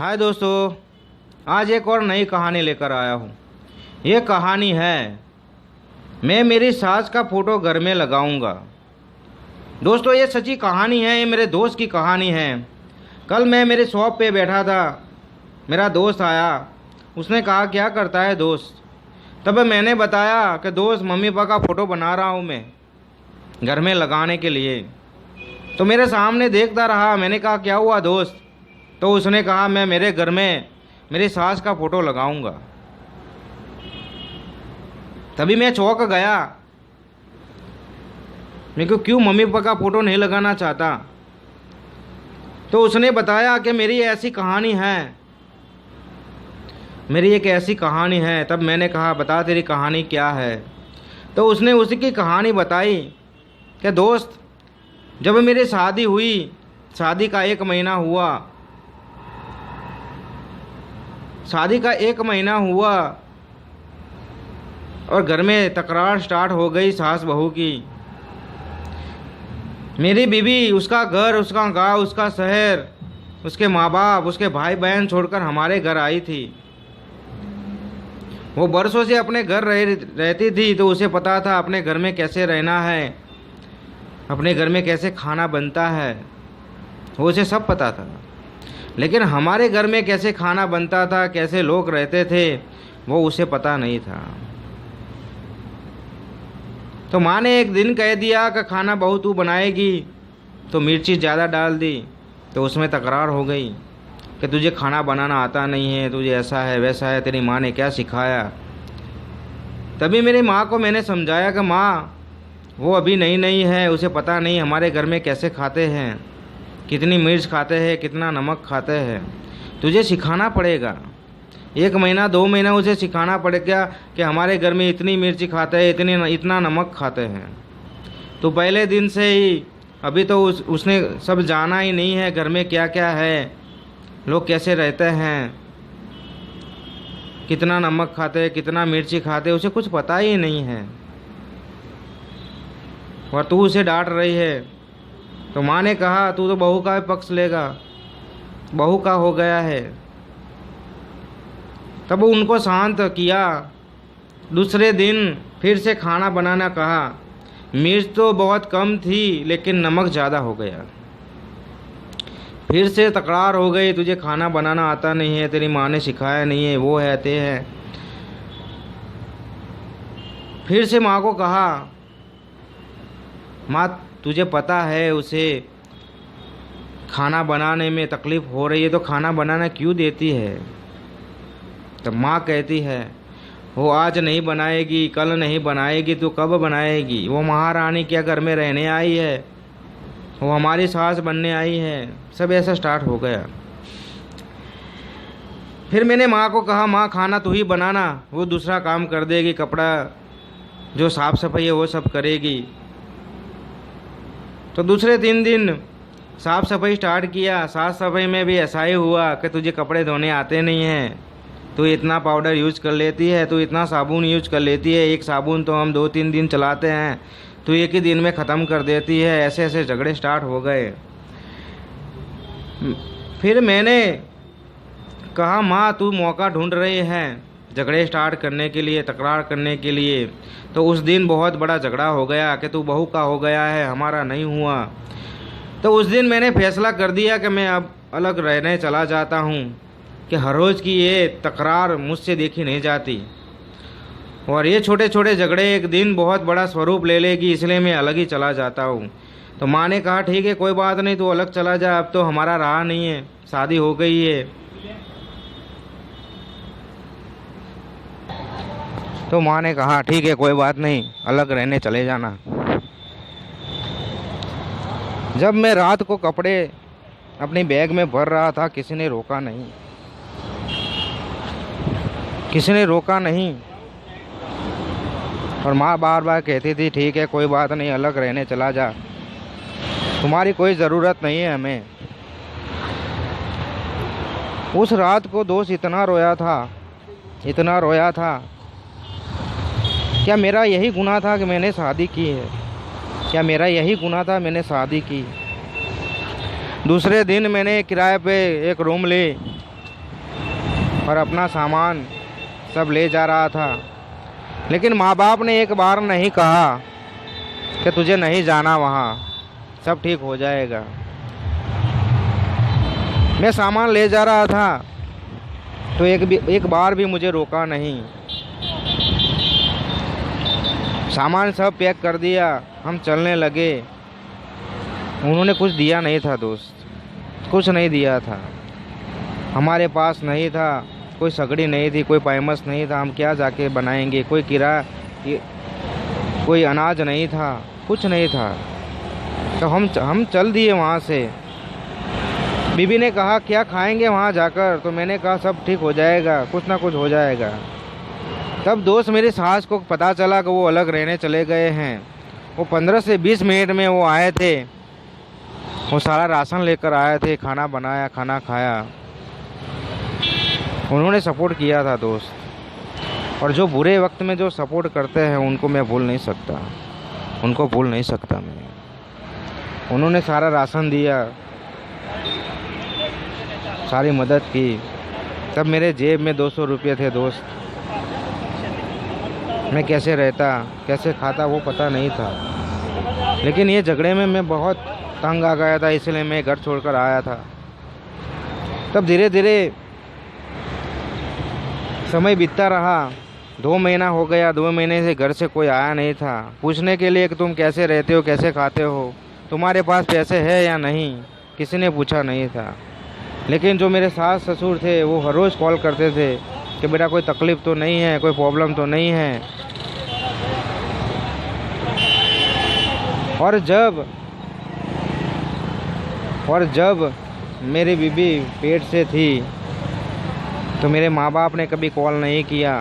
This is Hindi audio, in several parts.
हाय दोस्तों, आज एक और नई कहानी लेकर आया हूँ। ये कहानी है मैं मेरी सास का फ़ोटो घर में लगाऊंगा। दोस्तों, ये सच्ची कहानी है। ये मेरे दोस्त की कहानी है। कल मैं मेरे शॉप पे बैठा था, मेरा दोस्त आया। उसने कहा क्या करता है दोस्त? तब मैंने बताया कि दोस्त मम्मी पापा का फ़ोटो बना रहा हूँ मैं घर में लगाने के लिए। तो मेरे सामने देखता रहा। मैंने कहा क्या हुआ दोस्त? तो उसने कहा मैं मेरे घर में मेरी सास का फ़ोटो लगाऊंगा। तभी मैं चौंक गया। मेरे को क्यों मम्मी पापा का फ़ोटो नहीं लगाना चाहता? तो उसने बताया कि मेरी ऐसी कहानी है, मेरी एक ऐसी कहानी है। तब मैंने कहा बता तेरी कहानी क्या है? तो उसने उसी की कहानी बताई कि दोस्त, जब मेरी शादी हुई, शादी का 1 महीना हुआ, शादी का 1 महीना हुआ और घर में तकरार स्टार्ट हो गई सास बहू की। मेरी बीवी उसका घर, उसका गांव, उसका शहर, उसके माँ बाप, उसके भाई बहन छोड़कर हमारे घर आई थी। वो बरसों से अपने घर रहती थी, तो उसे पता था अपने घर में कैसे रहना है, अपने घर में कैसे खाना बनता है, वो उसे सब पता था। लेकिन हमारे घर में कैसे खाना बनता था, कैसे लोग रहते थे, वो उसे पता नहीं था। तो माँ ने एक दिन कह दिया कि खाना बहू तू बनाएगी, तो मिर्ची ज़्यादा डाल दी। तो उसमें तकरार हो गई कि तुझे खाना बनाना आता नहीं है, तुझे ऐसा है वैसा है, तेरी माँ ने क्या सिखाया? तभी मेरी माँ को मैंने समझाया कि माँ, वो अभी नई नई है, उसे पता नहीं हमारे घर में कैसे खाते हैं, कितनी मिर्च खाते हैं, कितना नमक खाते हैं। तुझे सिखाना पड़ेगा। 1 महीना 2 महीना उसे सिखाना पड़ेगा कि हमारे घर में इतनी मिर्ची खाते हैं, इतना नमक खाते हैं। तो पहले दिन से ही, अभी तो उसने सब जाना ही नहीं है घर में क्या क्या है, लोग कैसे रहते हैं, कितना नमक खाते हैं, कितना मिर्ची खाते हैं, उसे कुछ पता ही नहीं है। और तू उसे डांट रही है। तो माँ ने कहा तू तो बहू का पक्ष लेगा, बहू का हो गया है। तब उनको शांत किया। दूसरे दिन फिर से खाना बनाना कहा। मिर्च तो बहुत कम थी, लेकिन नमक ज़्यादा हो गया। फिर से तकरार हो गई, तुझे खाना बनाना आता नहीं है, तेरी माँ ने सिखाया नहीं है, वो है ते है। फिर से माँ को कहा माँ तुझे पता है उसे खाना बनाने में तकलीफ़ हो रही है, तो खाना बनाना क्यों देती है? तो माँ कहती है वो आज नहीं बनाएगी, कल नहीं बनाएगी, तो कब बनाएगी? वो महारानी क्या घर में रहने आई है? वो हमारी सास बनने आई है। सब ऐसा स्टार्ट हो गया। फिर मैंने माँ को कहा माँ खाना तू ही बनाना, वो दूसरा काम कर देगी, कपड़ा जो साफ़ सफाई है वो सब करेगी। तो दूसरे 3 दिन साफ़ सफाई स्टार्ट किया। साफ़ सफाई में भी ऐसा ही हुआ कि तुझे कपड़े धोने आते नहीं हैं, तू इतना पाउडर यूज़ कर लेती है, तू इतना साबुन यूज कर लेती है, एक साबुन तो हम 2-3 दिन चलाते हैं, तू एक ही दिन में ख़त्म कर देती है। ऐसे ऐसे झगड़े स्टार्ट हो गए। फिर मैंने कहा माँ तू मौका ढूंढ रही है झगड़े स्टार्ट करने के लिए, तकरार करने के लिए। तो उस दिन बहुत बड़ा झगड़ा हो गया कि तू बहू का हो गया है, हमारा नहीं हुआ। तो उस दिन मैंने फैसला कर दिया कि मैं अब अलग रहने चला जाता हूँ, कि हर रोज़ की ये तकरार मुझसे देखी नहीं जाती, और ये छोटे छोटे झगड़े एक दिन बहुत बड़ा स्वरूप ले लेगी, इसलिए मैं अलग ही चला जाता हूँ। तो माँ ने कहा ठीक है कोई बात नहीं, तू अलग चला जा, अब तो हमारा रहा नहीं है, शादी हो गई है। तो माँ ने कहा ठीक है कोई बात नहीं, अलग रहने चले जाना। जब मैं रात को कपड़े अपनी बैग में भर रहा था, किसी ने रोका नहीं, किसी ने रोका नहीं। और माँ बार बार कहती थी ठीक है कोई बात नहीं, अलग रहने चला जा, तुम्हारी कोई ज़रूरत नहीं है हमें। उस रात को दोस्त इतना रोया था, इतना रोया था। क्या मेरा यही गुनाह था कि मैंने शादी की है? क्या मेरा यही गुनाह था मैंने शादी की? दूसरे दिन मैंने किराए पे एक रूम ली और अपना सामान सब ले जा रहा था। लेकिन माँ बाप ने एक बार नहीं कहा कि तुझे नहीं जाना वहाँ, सब ठीक हो जाएगा। मैं सामान ले जा रहा था तो एक बार भी मुझे रोका नहीं। सामान सब पैक कर दिया, हम चलने लगे। उन्होंने कुछ दिया नहीं था दोस्त, कुछ नहीं दिया था। हमारे पास नहीं था, कोई सगड़ी नहीं थी, कोई पैमस नहीं था, हम क्या जाके बनाएंगे। कोई कोई अनाज नहीं था, कुछ नहीं था। तो हम चल दिए वहाँ से। बीबी ने कहा क्या खाएंगे वहाँ जाकर, तो मैंने कहा सब ठीक हो जाएगा, कुछ ना कुछ हो जाएगा। तब दोस्त मेरी सास को पता चला कि वो अलग रहने चले गए हैं। वो 15 से 20 मिनट में वो आए थे, वो सारा राशन लेकर आए थे, खाना बनाया, खाना खाया। उन्होंने सपोर्ट किया था दोस्त। और जो बुरे वक्त में जो सपोर्ट करते हैं उनको मैं भूल नहीं सकता, उनको भूल नहीं सकता मैं। उन्होंने सारा राशन दिया, सारी मदद की। तब मेरे जेब में 200 रुपये थे दोस्त। मैं कैसे रहता, कैसे खाता वो पता नहीं था। लेकिन ये झगड़े में मैं बहुत तंग आ गया था, इसलिए मैं घर छोड़कर आया था। तब धीरे धीरे समय बीतता रहा। 2 महीना हो गया, 2 महीने से घर से कोई आया नहीं था पूछने के लिए कि तुम कैसे रहते हो, कैसे खाते हो, तुम्हारे पास पैसे है या नहीं, किसी ने पूछा नहीं था। लेकिन जो मेरे सास ससुर थे वो हर रोज़ कॉल करते थे कि बेटा कोई तकलीफ़ तो नहीं है, कोई प्रॉब्लम तो नहीं है। और जब मेरी बीबी पेट से थी तो मेरे माँ बाप ने कभी कॉल नहीं किया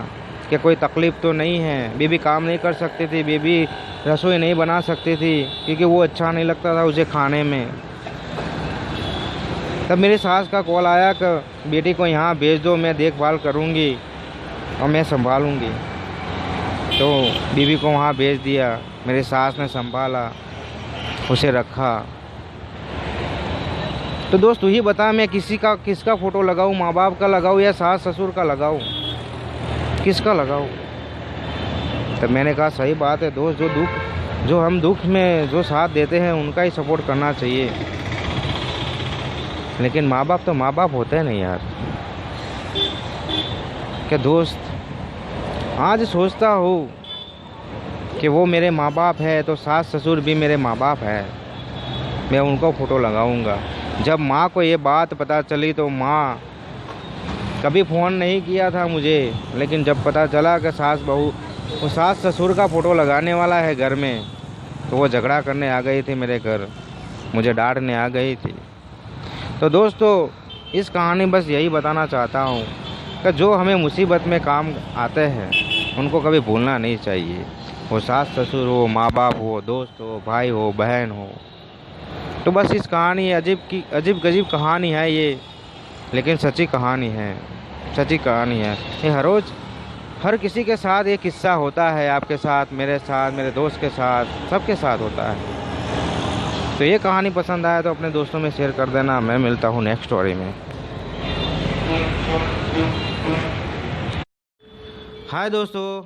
कि कोई तकलीफ़ तो नहीं है। बीबी काम नहीं कर सकती थी, बीबी रसोई नहीं बना सकती थी क्योंकि वो अच्छा नहीं लगता था उसे खाने में। तब मेरी सास का कॉल आया कि बेटी को यहाँ भेज दो, मैं देखभाल करूँगी और मैं संभालूँगी। तो बीबी को वहाँ भेज दिया, मेरी सास ने संभाला, उसे रखा। तो दोस्त तू ही बता मैं किसका फ़ोटो लगाऊँ, माँ बाप का लगाऊँ या सास ससुर का लगाऊँ, किसका लगाऊँ? तब मैंने कहा सही बात है दोस्त, जो हम दुख में जो साथ देते हैं उनका ही सपोर्ट करना चाहिए। लेकिन माँ बाप तो माँ बाप होते हैं नहीं यार। क्या दोस्त आज सोचता हूँ कि वो मेरे माँ बाप है तो सास ससुर भी मेरे माँ बाप है, मैं उनको फ़ोटो लगाऊंगा। जब माँ को ये बात पता चली तो माँ कभी फ़ोन नहीं किया था मुझे, लेकिन जब पता चला कि वो सास ससुर का फ़ोटो लगाने वाला है घर में, तो वो झगड़ा करने आ गई थी मेरे घर, मुझे डांटने आ गई थी। तो दोस्तों इस कहानी बस यही बताना चाहता हूँ कि जो हमें मुसीबत में काम आते हैं उनको कभी भूलना नहीं चाहिए। वो सास ससुर हो, माँ बाप हो, दोस्त हो, भाई हो, बहन हो। तो बस इस कहानी अजीब गजीब कहानी है ये, लेकिन सच्ची कहानी है, सच्ची कहानी है। ये हर किसी के साथ ये किस्सा होता है, आपके साथ, मेरे साथ, मेरे दोस्त के साथ, सबके साथ होता है। तो ये कहानी पसंद आया तो अपने दोस्तों में शेयर कर देना। मैं मिलता हूँ नेक्स्ट स्टोरी में। हाय दोस्तों,